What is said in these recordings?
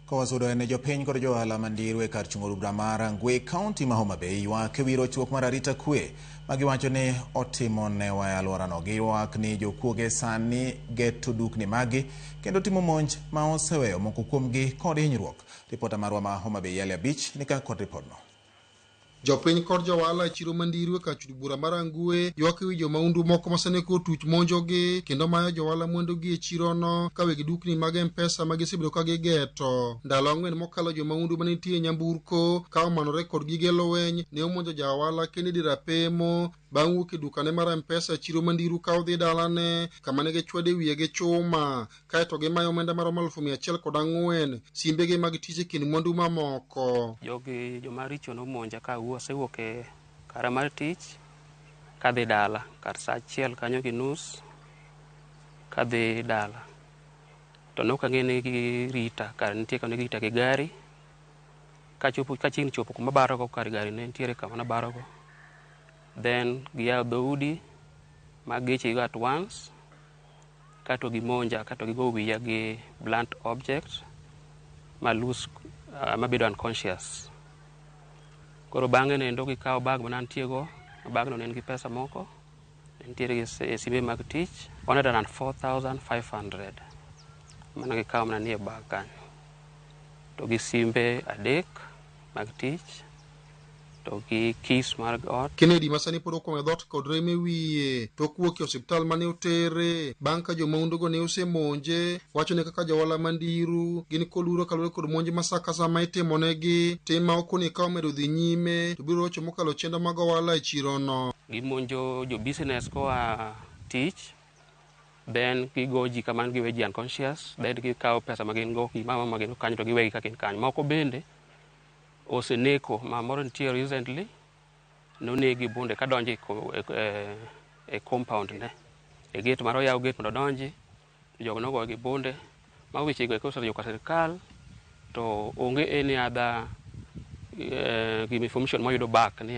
Kowasudo ne jopiny kod johala mandiru e kar chungo Lubra mar Angwe County ma Homa Bay ywak ewi rochruok mar arita kwe magiwacho ni otimo newa e alworano. Giywak ni jokuoge sani geto dukni magi kendo timo monj ma oseweyo moko kuomgi kod hinyruok. Ripota marwa ma Homa Bay Yale Beach nika kod ripodno. Jopiny kod johala e chiro mandiru e kar chungo Bura mar Angwe ywak ewi jomaundu moko masane kotuch monjogi kendo mayo johala mwandugi e chirono ka weg dukni mag M-Pesa magisebedo ka gigeto. Ndalo 4 mokalo jomaundu manitie nyamburko ka omanore kod gige lweny ne omonjo jaohala Kennedy Rapemo bang' wuok e dukane mar M-Pesa e chiro mandiru ka odhi dalane kama ne gichwade wiye gi chuma kaeto gimayo omenda maromo 104,000 simbegi mag tich e kind mwandu mamoko. Jogi jomaricho nomonja ka asewuok e kara mar tich kadhi dala kar saa 1 kanyo gi nus kadhi dala to nokang'e ni girita kar nitie kama girita gi gari kachiegni chopo kuma barogo kar gari ne nitiere kama nabarogo then giyawo dhoudi mag geche at once kato gimonja kato gigo wiya gi blunt object mabedo unconscious. Koro bang'e nendo gikawo bag manantiego, bagno ne en gi pesa moko, nitiere gi simbe mag tich 104,500 mana gikawo mana nie bag kanyo, to gi simbe 3 mag tich to gi keys mar ot. Kennedy masani pod okwame dhot kod rem e wiye tok wuok e osiptal mane otere bang' ka jomaundugo ne osemonje. Wacho ne kaka johala mandiru gin koluro kalure kod monj masaka sama itimonegi tim ma okoni ka omedo dhi nyime to biro rocho mokalo chendo mag ohala e chirono. Gimonjo jo business koa tich, then gigo ji kamano giwe ji unconscious, then gikawo pesa magin go gimama magin kanyo to giwegi ka gin kanyo. Moko bende oseneko moro nitie recently nonegi bunde kadonje e compound ne e gate mar oyaw gate mondo donji jogo nogo gi bunde ma weche go kosa jo ka sirkal to onge any other information moyudo back ni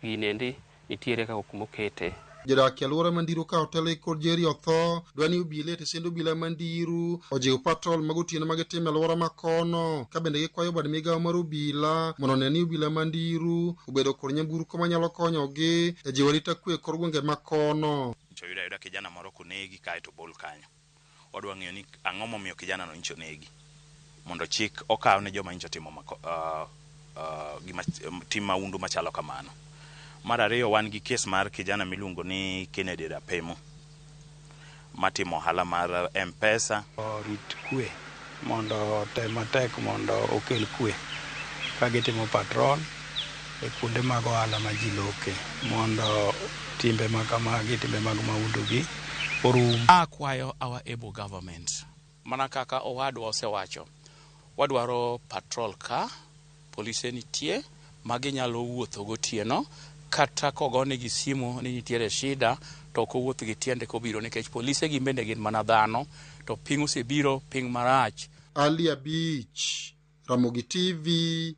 ginendi nitiere ka kumokete. Jodak e alwora mandiru ka otele kod jeri otho dwani obile tesendo obila mandiru ojiw patrol magotieno magitimo alwora makono ka bende gikwayo bad migawo mar obila mondo ne ni obila mandiru obedo kod nyamburko manyalo konyogi e jiwo arita kwe kor gwenge makono. Yuda kijana moro konegi kaeto bol kanyo. Wadwa ng'eyo ni ang'o momiyo kijana no nyicho negi mondo chik okaw ne joma nyicho timo tim maundu machalo kamano. Mar ariyo wan gi kes mar kijana miluongo ni Kennedy Rapemo matimo ohala mar M-Pesa. Rit kwe mondo matek mondo okel kwe ka gitimo patrol e kuonde mag ohala ma ji loke mondo timbe makamagi timbe mag maundugi orum. Akwayo our able government mana kaka owadwa osewacho, wadwaro patrol ka polise nitie maginyalo wuotho gotieno kata kogone gi simu ni nitiere shida to kowuoth gi tiende kobiro nikech polise gi bende gin mana dhano to piny osebiro piny marach. Alia Beach, Ramogi TV.